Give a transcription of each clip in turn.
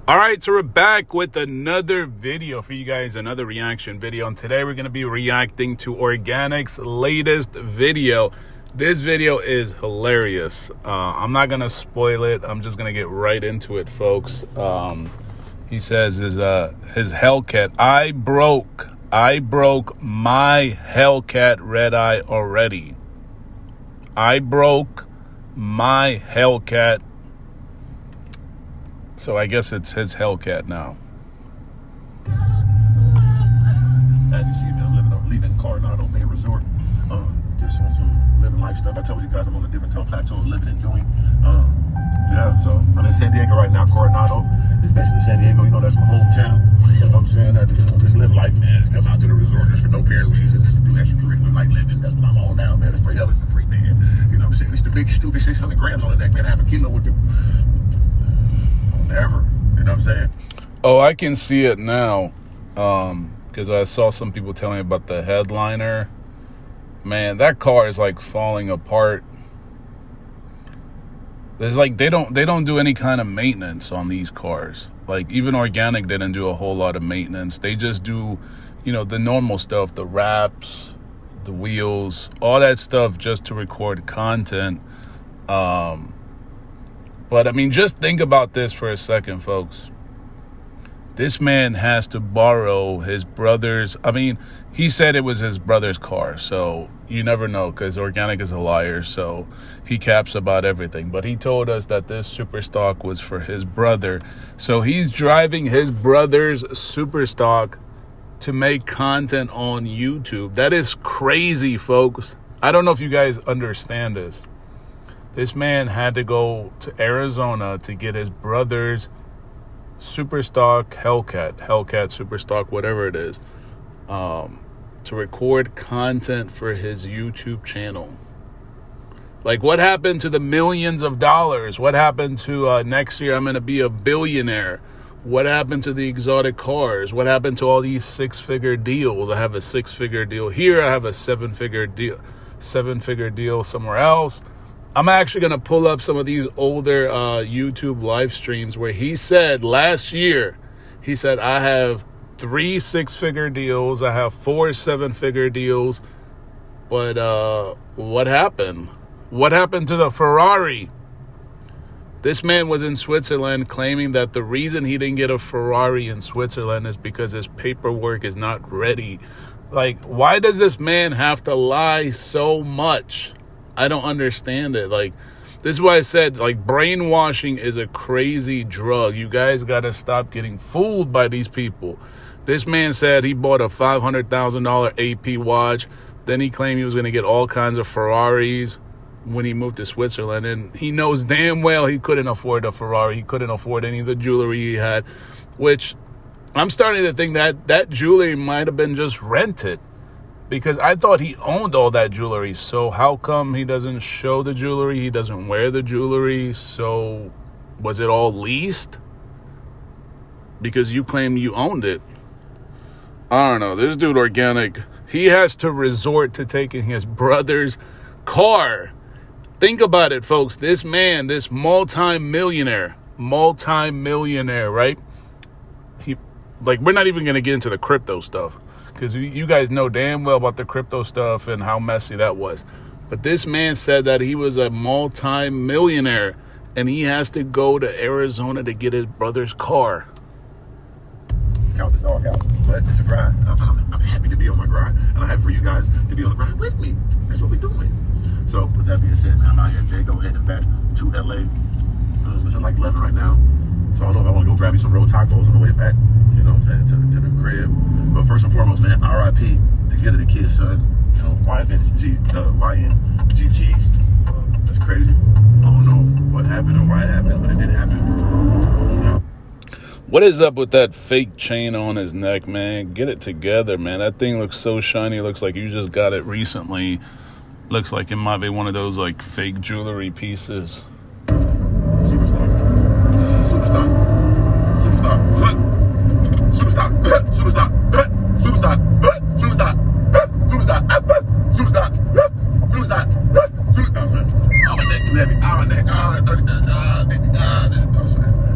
All right, so we're back with another video for you guys, another reaction video. And today we're going to be reacting to Organik's latest video. This video is hilarious. I'm not going to spoil it. I'm just going to get right into it, folks. He says his Hellcat, I broke my Hellcat red eye already. I broke my Hellcat. So I guess it's his Hellcat now. As you see me, I'm leaving Coronado Bay Resort. Just on some living life stuff. I told you guys I'm on a different plateau of living and doing. Yeah, so I'm in San Diego right now. Coronado is basically San Diego. You know, that's my hometown. You know what I'm saying? I just live life, man. Just come out to the resort just for no apparent reason, just to do extracurricular like living. That's what I'm on now, man. It's pretty hell, it's a free man. You know what I'm saying? It's the big stupid 600 grams on the neck, man. Half a kilo with the ever. You know what I'm saying? Oh, I can see it now. Because I saw some people telling me about the headliner. Man, that car is like falling apart. There's like they don't do any kind of maintenance on these cars. Like even Organik didn't do a whole lot of maintenance. They just do, you know, the normal stuff, the wraps, the wheels, all that stuff just to record content. But I mean, just think about this for a second, folks. This man has to borrow his brother's, I mean, he said it was his brother's car, so you never know because Organik is a liar, so he caps about everything. But he told us that this super stock was for his brother. So he's driving his brother's super stock to make content on YouTube. That is crazy, folks. I don't know if you guys understand this. This man had to go to Arizona to get his brother's super stock Hellcat super stock, whatever it is, to record content for his YouTube channel. Like, what happened to the millions of dollars? What happened to next year I'm going to be a billionaire? What happened to the exotic cars? What happened to all these six-figure deals? I have a six-figure deal here. I have a seven-figure deal somewhere else. I'm actually going to pull up some of these older YouTube live streams where he said last year, he said, I have 3 six-figure deals. I have 4 7-figure deals. But what happened? What happened to the Ferrari? This man was in Switzerland claiming that the reason he didn't get a Ferrari in Switzerland is because his paperwork is not ready. Like, why does this man have to lie so much? I don't understand it. Like, this is why I said, like, brainwashing is a crazy drug. You guys got to stop getting fooled by these people. This man said he bought a $500,000 AP watch. Then he claimed he was going to get all kinds of Ferraris when he moved to Switzerland. And he knows damn well he couldn't afford a Ferrari. He couldn't afford any of the jewelry he had, which I'm starting to think that jewelry might have been just rented. Because I thought he owned all that jewelry. So how come he doesn't show the jewelry? He doesn't wear the jewelry. So was it all leased? Because you claim you owned it. I don't know. This dude Organik, he has to resort to taking his brother's car. Think about it, folks. This man, this multi-millionaire, right? We're not even going to get into the crypto stuff. Because you guys know damn well about the crypto stuff and how messy that was. But this man said that he was a multi-millionaire and he has to go to Arizona to get his brother's car. Count the dog out, but it's a grind. I'm happy to be on my grind, and I'm happy for you guys to be on the grind with me. That's what we're doing. So with that being said, I'm out here in Jago heading back to LA. It's like 11 right now. So I don't know if I want to go grab me some road tacos on the way back, you know what I'm saying, to the crib. But first and foremost, man, RIP Together the Kid, son. You know, YNG cheese. That's crazy. I don't know what happened or why it happened, but it did happen. Yeah. What is up with that fake chain on his neck, man? Get it together, man. That thing looks so shiny. It looks like you just got it recently. Looks like it might be one of those, like, fake jewelry pieces.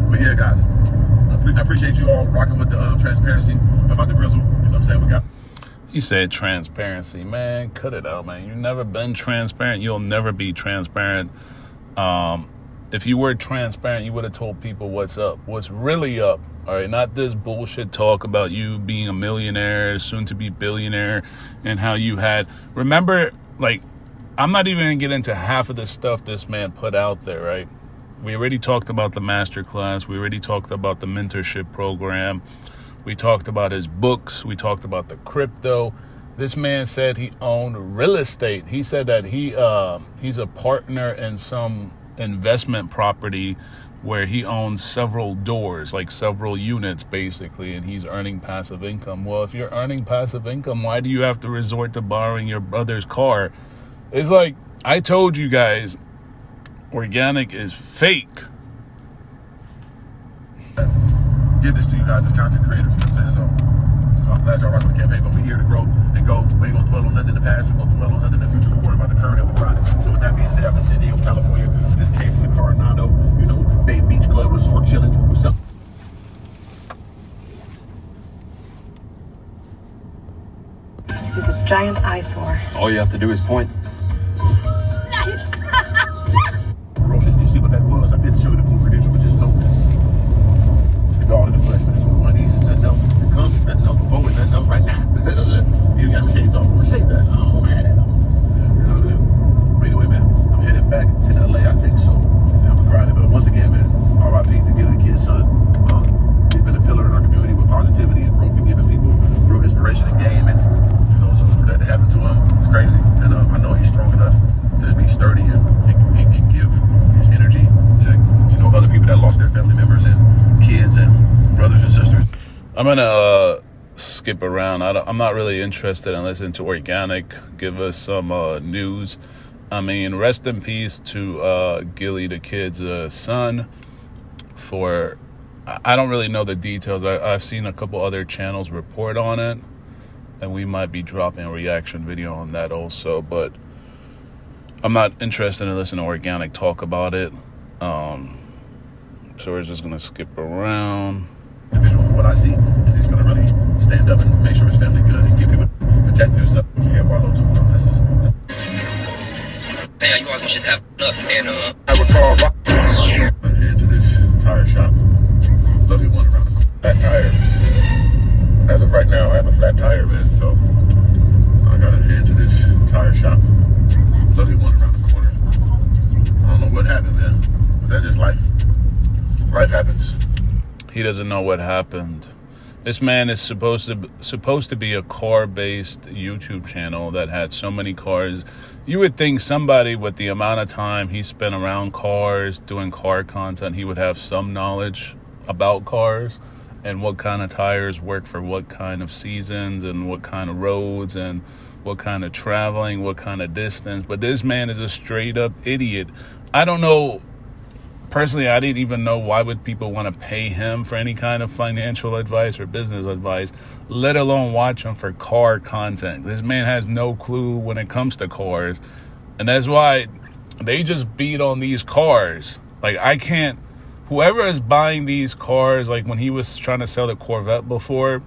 But yeah, guys, I appreciate you all rocking with the transparency about the grizzle. You know what I'm saying? He said transparency. Man, cut it out, man. You've never been transparent. You'll never be transparent. If you were transparent, you would have told people what's up, what's really up. All right, not this bullshit talk about you being a millionaire, soon to be billionaire, and how you had. Remember, like, I'm not even going to get into half of the stuff this man put out there, right? We already talked about the masterclass. We already talked about the mentorship program. We talked about his books. We talked about the crypto. This man said he owned real estate. He said that he's a partner in some investment property where he owns several doors, like several units, basically, and he's earning passive income. Well, if you're earning passive income, why do you have to resort to borrowing your brother's car? It's like, I told you guys, Organik is fake. Give this to you guys as content creators, you know what I'm saying? So I'm glad y'all rocking with the campaign, but we're here to grow and go. We ain't gonna dwell on nothing in the past, we're gonna dwell on nothing in the future. We're worried about the current and we're grinding. So with that being said, I'm in San Diego, California. Just came from the Coronado, you know, Bay Beach Club Resort chilling. What's up? This is a giant eyesore. All you have to do is point. Nice! Roach, did you see what that was? I didn't show you the full credential, but just know that. God in the flesh, man. So one of these is nothing else. It comes, nothing else. Before it's nothing else right now. You got my shades on. Where shades at? I don't have that on. You know what I mean? But anyway, man, I'm heading back to LA, I think so. I'm grinding. But once again, man, RIP to give the kid's son. He's been a pillar in our community with positivity and growth and giving people real inspiration and game. And, you know, so for that to happen to him, it's crazy. And I know he's strong enough to be sturdy and give his energy to, you know, other people that lost their family members and kids and brothers and sisters. I'm gonna skip around. I'm not really interested in listening to Organik give us some news. I mean, rest in peace to Gilly, the kid's son. For I don't really know the details. I've seen a couple other channels report on it, and we might be dropping a reaction video on that also. But I'm not interested in listening to Organik talk about it. So we're just going to skip around. Individual, from what I see, is he's going to really stand up and make sure his family good and give people protect himself. Yeah, Barlow too. Damn, you always want shit to have enough. And I recall I head to this tire shop. Lovely one around the flat tire. As of right now, I have a flat tire, man. So I gotta head to this tire shop. Lovely one around the corner. I don't know what happened, man. But that's just life. Life happens. He doesn't know what happened. This man is supposed to be a car-based YouTube channel that had so many cars. You would think somebody with the amount of time he spent around cars, doing car content, he would have some knowledge about cars and what kind of tires work for what kind of seasons and what kind of roads and what kind of traveling, what kind of distance. But this man is a straight-up idiot. I don't know. Personally, I didn't even know why would people want to pay him for any kind of financial advice or business advice, let alone watch him for car content. This man has no clue when it comes to cars. And that's why they just beat on these cars. Like, I can't, whoever is buying these cars, like when he was trying to sell the Corvette before,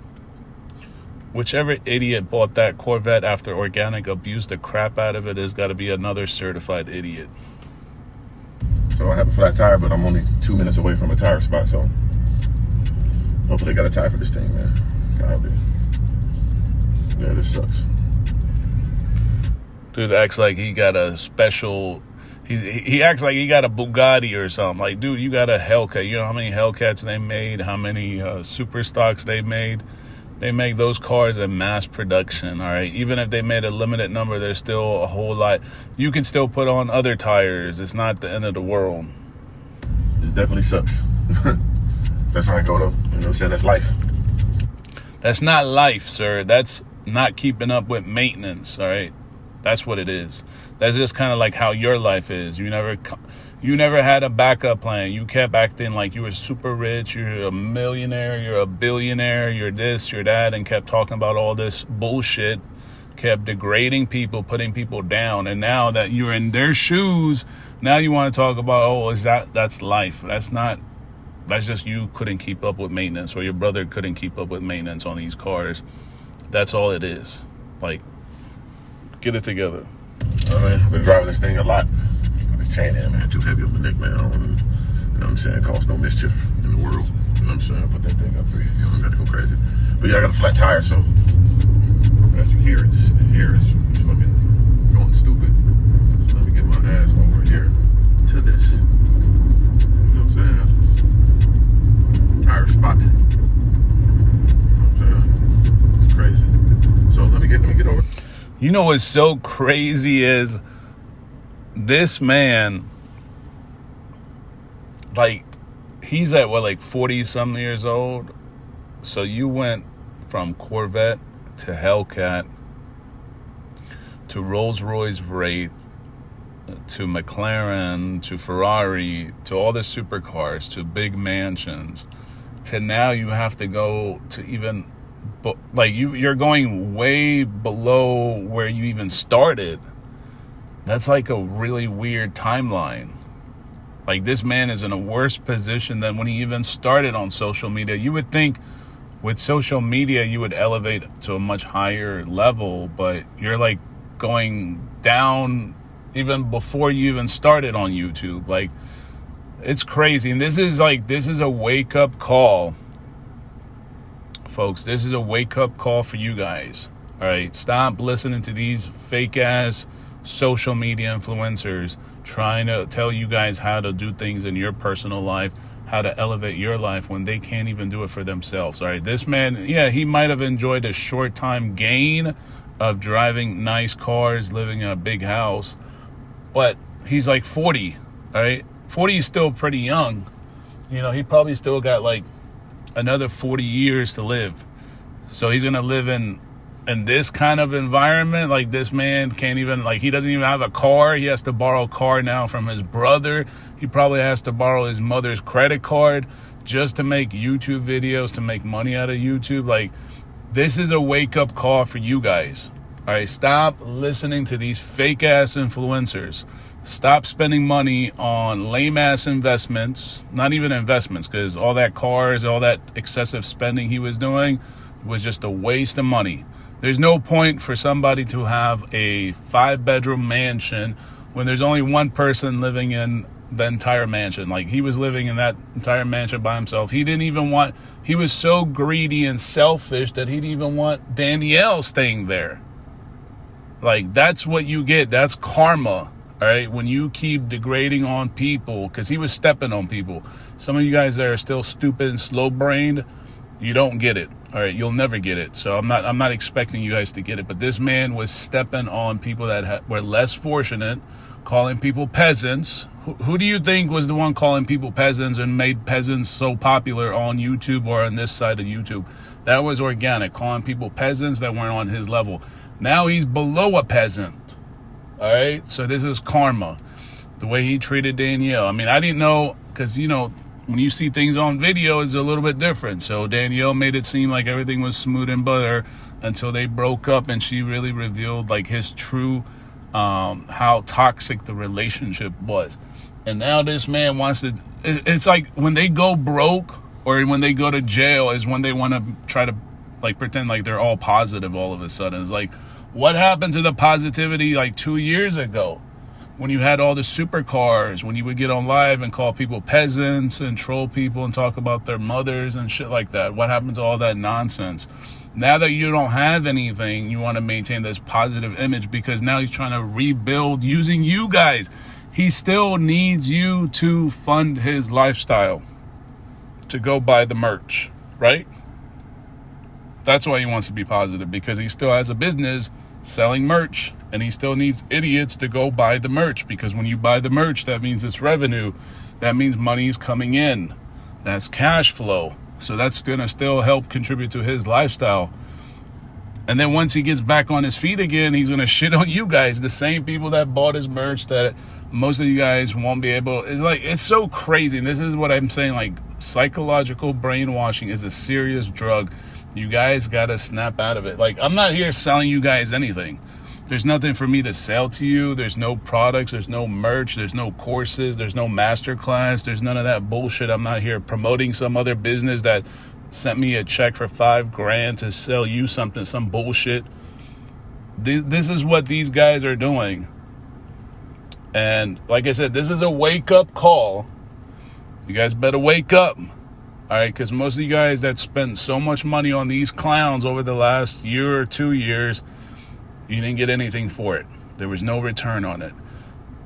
whichever idiot bought that Corvette after Organik abused the crap out of it has got to be another certified idiot. So I have a flat tire, but I'm only 2 minutes away from a tire spot, so hopefully they got a tire for this thing, man. God, yeah, this sucks. Dude acts like he got a special, he acts like he got a Bugatti or something. Like, dude, you got a Hellcat. You know how many Hellcats they made, how many super stocks they made? They make those cars in mass production, all right? Even if they made a limited number, there's still a whole lot. You can still put on other tires. It's not the end of the world. It definitely sucks. That's how I go, though. You know what I'm saying? That's life. That's not life, sir. That's not keeping up with maintenance, all right? That's what it is. That's just kind of like how your life is. You never had a backup plan. You kept acting like you were super rich, you're a millionaire, you're a billionaire, you're this, you're that, and kept talking about all this bullshit, kept degrading people, putting people down. And now that you're in their shoes, now you want to talk about, that's life. That's not That's just you couldn't keep up with maintenance, or your brother couldn't keep up with maintenance on these cars. That's all it is. Like, get it together. I've been driving this thing a lot. This chain hand, man, too heavy on the neck, man. I don't want to, you know what I'm saying, cause no mischief in the world. You know what I'm saying? Put that thing up for you. You don't got to go crazy. But yeah, I got a flat tire, so as you hear it, this here is fucking going stupid. So let me get my ass over here to this. You know what I'm saying? Tire spot. You know what I'm saying? It's crazy. So let me get over. You know what's so crazy is this man, like, he's at what, like 40-something years old? So you went from Corvette to Hellcat to Rolls-Royce Wraith to McLaren to Ferrari to all the supercars to big mansions to now you have to go to even, like, you're going way below where you even started. That's like a really weird timeline. Like, this man is in a worse position than when he even started on social media. You would think with social media you would elevate to a much higher level, but you're like going down even before you even started on YouTube. Like, it's crazy. And this is a wake-up call, folks. This is a wake-up call for you guys. All right, stop listening to these fake-ass social media influencers trying to tell you guys how to do things in your personal life, how to elevate your life when they can't even do it for themselves. All right, this man, yeah, he might have enjoyed a short-time gain of driving nice cars, living in a big house, but he's like 40, all right? 40 is still pretty young. You know, he probably still got like another 40 years to live. So he's going to live in this kind of environment. Like, this man can't even, like, he doesn't even have a car. He has to borrow a car now from his brother. He probably has to borrow his mother's credit card just to make YouTube videos, to make money out of YouTube. Like, this is a wake-up call for you guys. All right, stop listening to these fake-ass influencers. Stop spending money on lame-ass investments. Not even investments, because all that cars, all that excessive spending he was doing was just a waste of money. There's no point for somebody to have a 5-bedroom mansion when there's only one person living in the entire mansion. Like, he was living in that entire mansion by himself. He was so greedy and selfish that he didn't even want Danielle staying there. Like, that's what you get. That's karma, all right? When you keep degrading on people, because he was stepping on people. Some of you guys that are still stupid and slow-brained, you don't get it. All right, you'll never get it. So I'm not expecting you guys to get it. But this man was stepping on people that were less fortunate, calling people peasants. Who do you think was the one calling people peasants and made peasants so popular on YouTube or on this side of YouTube? That was Organik, calling people peasants that weren't on his level. Now he's below a peasant. All right, so this is karma. The way he treated Danielle. I mean, I didn't know, because, you know, when you see things on video, it's a little bit different. So Danielle made it seem like everything was smooth and butter until they broke up, and she really revealed like his true, how toxic the relationship was. And now this man wants to, it's like when they go broke or when they go to jail is when they want to try to like pretend like they're all positive all of a sudden. It's like, what happened to the positivity like 2 years ago? When you had all the supercars, when you would get on live and call people peasants and troll people and talk about their mothers and shit like that. What happened to all that nonsense? Now that you don't have anything, you want to maintain this positive image because now he's trying to rebuild using you guys. He still needs you to fund his lifestyle, to go buy the merch, right? That's why he wants to be positive, because he still has a business selling merch. And he still needs idiots to go buy the merch, because when you buy the merch, that means it's revenue. That means money's coming in. That's cash flow. So that's going to still help contribute to his lifestyle. And then once he gets back on his feet again, he's going to shit on you guys, the same people that bought his merch that most of you guys won't be able. It's like, it's so crazy. And this is what I'm saying, like, psychological brainwashing is a serious drug. You guys got to snap out of it. Like, I'm not here selling you guys anything. There's nothing for me to sell to you. There's no products. There's no merch. There's no courses. There's no masterclass. There's none of that bullshit. I'm not here promoting some other business that sent me a check for $5,000 to sell you something, some bullshit. This is what these guys are doing. And like I said, this is a wake-up call. You guys better wake up. All right, because most of you guys that spent so much money on these clowns over the last year or 2 years, you didn't get anything for it. There was no return on it.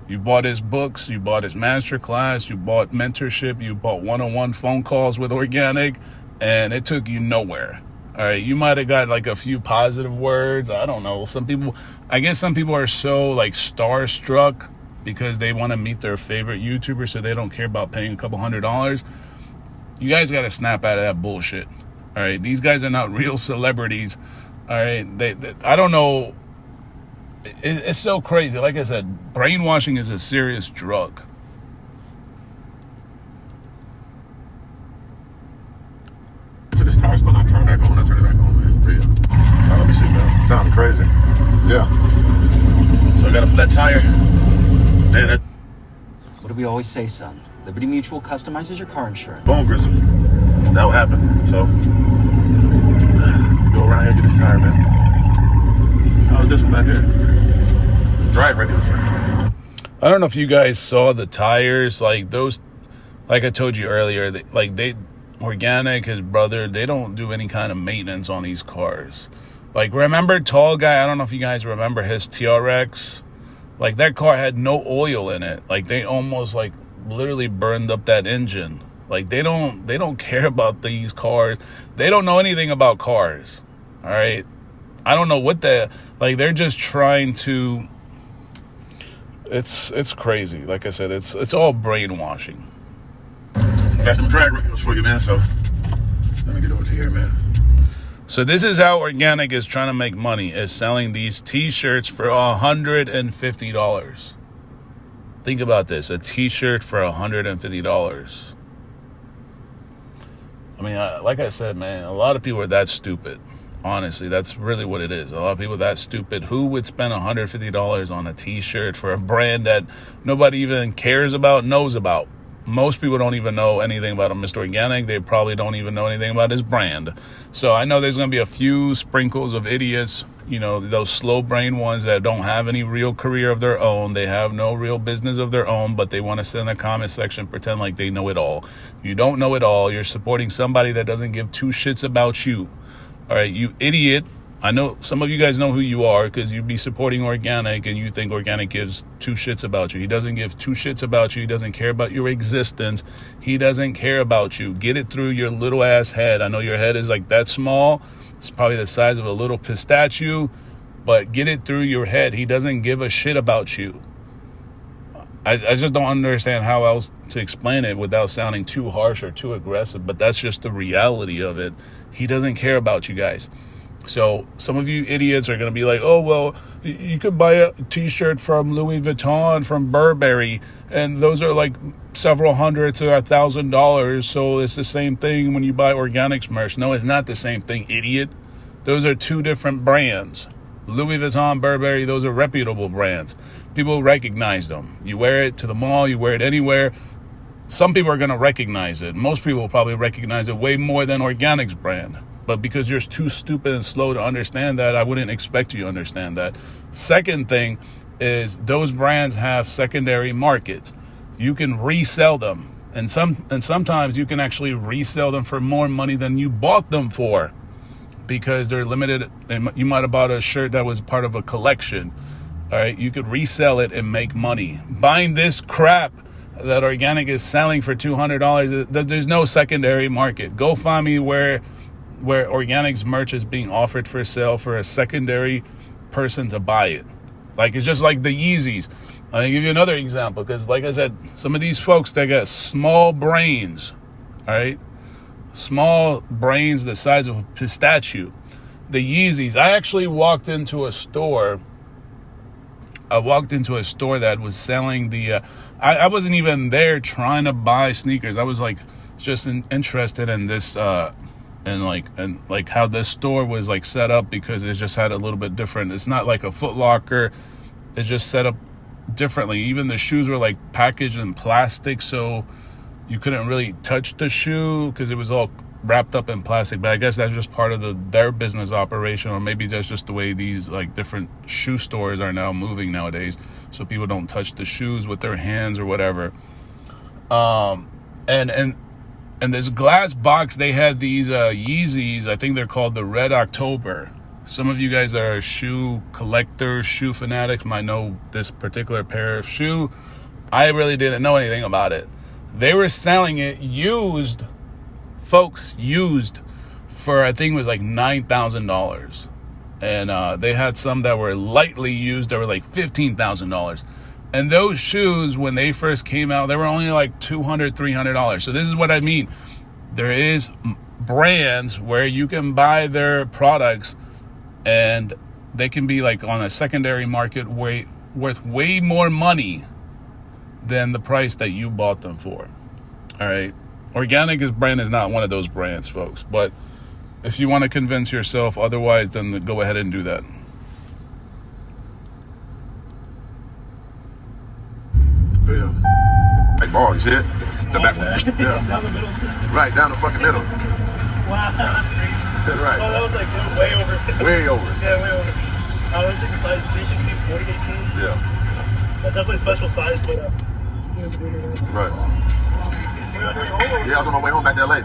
You bought his books, you bought his master class, you bought mentorship, you bought one-on-one phone calls with Organik, and it took you nowhere. All right, you might have got like a few positive words. I don't know. I guess some people are so like starstruck because they want to meet their favorite YouTuber, so they don't care about paying a couple $100. You guys got to snap out of that bullshit. All right, these guys are not real celebrities. All right, I don't know. It's so crazy. Like I said, brainwashing is a serious drug. To this tire spin, I turn back on. I turn it back on. Man. Real. Now, let me see, man. Sounding crazy. Yeah. So I got a flat tire. Man, What do we always say, son? Liberty Mutual customizes your car insurance. bone gristle. That will happen. So, go around here and get this tire, man. How's this one back here? Drive ready. I don't know if you guys saw the tires, like those, like I told you earlier, Organik, his brother, they don't do any kind of maintenance on these cars. Like, remember Tall Guy? I don't know if you guys remember his TRX. Like, that car had no oil in it. Like, they almost like literally burned up that engine. Like, they don't care about these cars. They don't know anything about cars. All right. I don't know what they're just trying to. It's crazy. Like I said, it's all brainwashing. Got some drag radios for you, man. So let me get over to here, man. So this is how Organik is trying to make money, is selling these t-shirts for $150. Think about this, a t-shirt for $150. I mean, like I said, man, a lot of people are that stupid. Honestly, that's really what it is. A lot of people are that stupid. Who would spend $150 on a t-shirt for a brand that nobody even cares about, knows about? Most people don't even know anything about Mr. Organik. They probably don't even know anything about his brand. So I know there's going to be a few sprinkles of idiots, you know, those slow brain ones that don't have any real career of their own. They have no real business of their own, but they want to sit in the comment section, pretend like they know it all. You don't know it all. You're supporting somebody that doesn't give two shits about you. All right, you idiot. I know some of you guys know who you are because you'd be supporting Organik and you think Organik gives two shits about you. He doesn't give two shits about you. He doesn't care about your existence. He doesn't care about you. Get it through your little ass head. I know your head is like that small. It's probably the size of a little pistachio, but get it through your head. He doesn't give a shit about you. I just don't understand how else to explain it without sounding too harsh or too aggressive, but that's just the reality of it. He doesn't care about you guys. So some of you idiots are going to be like, oh, well, you could buy a t-shirt from Louis Vuitton, from Burberry, and those are like several hundred to $1,000. So it's the same thing when you buy Organik's merch. No, it's not the same thing, idiot. Those are two different brands. Louis Vuitton, Burberry, those are reputable brands. People recognize them. You wear it to the mall, you wear it anywhere. Some people are going to recognize it. Most people will probably recognize it way more than Organik's brand. But because you're too stupid and slow to understand that, I wouldn't expect you to understand that. Second thing is those brands have secondary markets. You can resell them. And sometimes you can actually resell them for more money than you bought them for because they're limited. You might have bought a shirt that was part of a collection. All right, you could resell it and make money. Buying this crap that Organik is selling for $200, there's no secondary market. Go find me where Organik's merch is being offered for sale for a secondary person to buy it. Like, it's just like the Yeezys. I'll give you another example because, like I said, some of these folks, they got small brains, all right? Small brains the size of a pistachio. The Yeezys. I actually walked into a store that was selling the... I wasn't even there trying to buy sneakers. I was like just interested in this and like how this store was like set up, because it just had a little bit different. It's not like a Foot Locker. It's just set up differently. Even the shoes were like packaged in plastic, so you couldn't really touch the shoe because it was all wrapped up in plastic. But I guess that's just part of their business operation, or maybe that's just the way these like different shoe stores are now moving nowadays, so people don't touch the shoes with their hands or whatever. And this glass box, they had these Yeezys. I think they're called the Red October. Some of you guys are shoe collectors, shoe fanatics, might know this particular pair of shoe. I really didn't know anything about it. They were selling it used, folks, used for, I think it was like $9,000. And they had some that were lightly used that were like $15,000. And those shoes, when they first came out, they were only like $200, $300. So this is what I mean. There is brands where you can buy their products and they can be like on a secondary market worth way more money than the price that you bought them for. All right. Organik brand is not one of those brands, folks. But if you want to convince yourself otherwise, then go ahead and do that. Yeah. Like ball, you see it? The back one. Yeah. Down the middle. Right, down the fucking middle. Wow, that's crazy. That's right. Oh, that was like way over. Way over. Yeah, way over. I was thinking size 40, 18. Yeah. That's definitely a special size, but Right. Yeah, I was on my way home back to LA.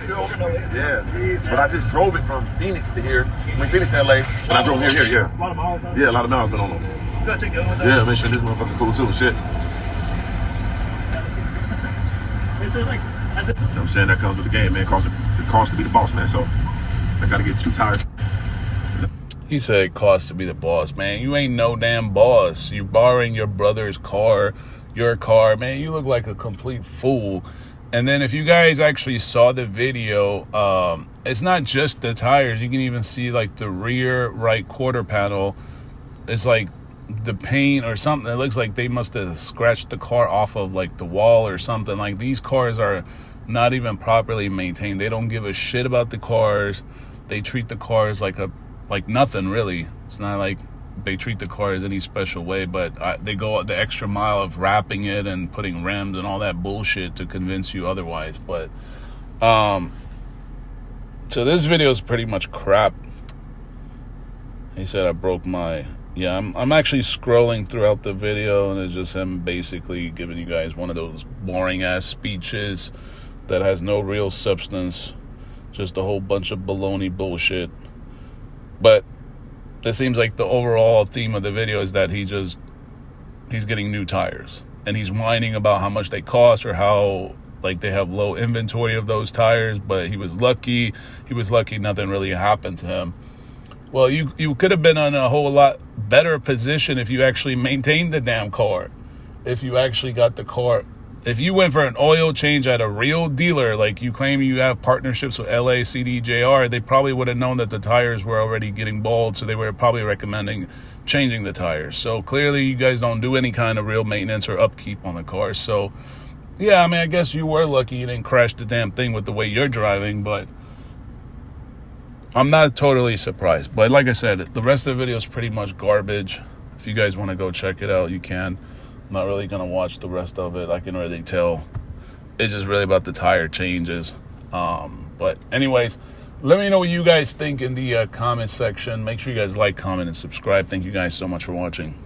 you're over in LA. Yeah. But I just drove it from Phoenix to here. I mean, Phoenix to LA. And I drove here, yeah. A lot of miles, huh? Yeah, a lot of miles been on them. You gotta check the other one down. Yeah, make sure this motherfucker cool too. Shit. If there's like, You know what I'm saying? That comes with the game, man. It costs to be the boss, man. So I gotta get 2 tires. He said it costs to be the boss, man. You ain't no damn boss. You're borrowing your brother's car, your car, man. You look like a complete fool. And then if you guys actually saw the video, it's not just the tires. You can even see like the rear right quarter panel. It's like the paint or something. It looks like they must have scratched the car off of like the wall or something. Like, these cars are not even properly maintained. They don't give a shit about the cars. They treat the cars like nothing, really. It's not like they treat the cars any special way, but they go the extra mile of wrapping it and putting rims and all that bullshit to convince you otherwise. But so this video is pretty much crap. He said I broke my... Yeah, I'm actually scrolling throughout the video, and it's just him basically giving you guys one of those boring ass speeches that has no real substance, just a whole bunch of baloney bullshit. But it seems like the overall theme of the video is that he's getting new tires, and he's whining about how much they cost or how like they have low inventory of those tires. But he was lucky nothing really happened to him. Well, you could have been in a whole lot better position if you actually maintained the damn car. If you actually got the car, if you went for an oil change at a real dealer, like you claim you have partnerships with LA, CDJR, they probably would have known that the tires were already getting bald, so they were probably recommending changing the tires. So clearly you guys don't do any kind of real maintenance or upkeep on the car. So yeah, I mean, I guess you were lucky you didn't crash the damn thing with the way you're driving, but I'm not totally surprised. But like I said, the rest of the video is pretty much garbage. If you guys want to go check it out, you can. I'm not really going to watch the rest of it. I can really tell it's just really about the tire changes. But anyways, let me know what you guys think in the comment section. Make sure you guys like, comment, and subscribe. Thank you guys so much for watching.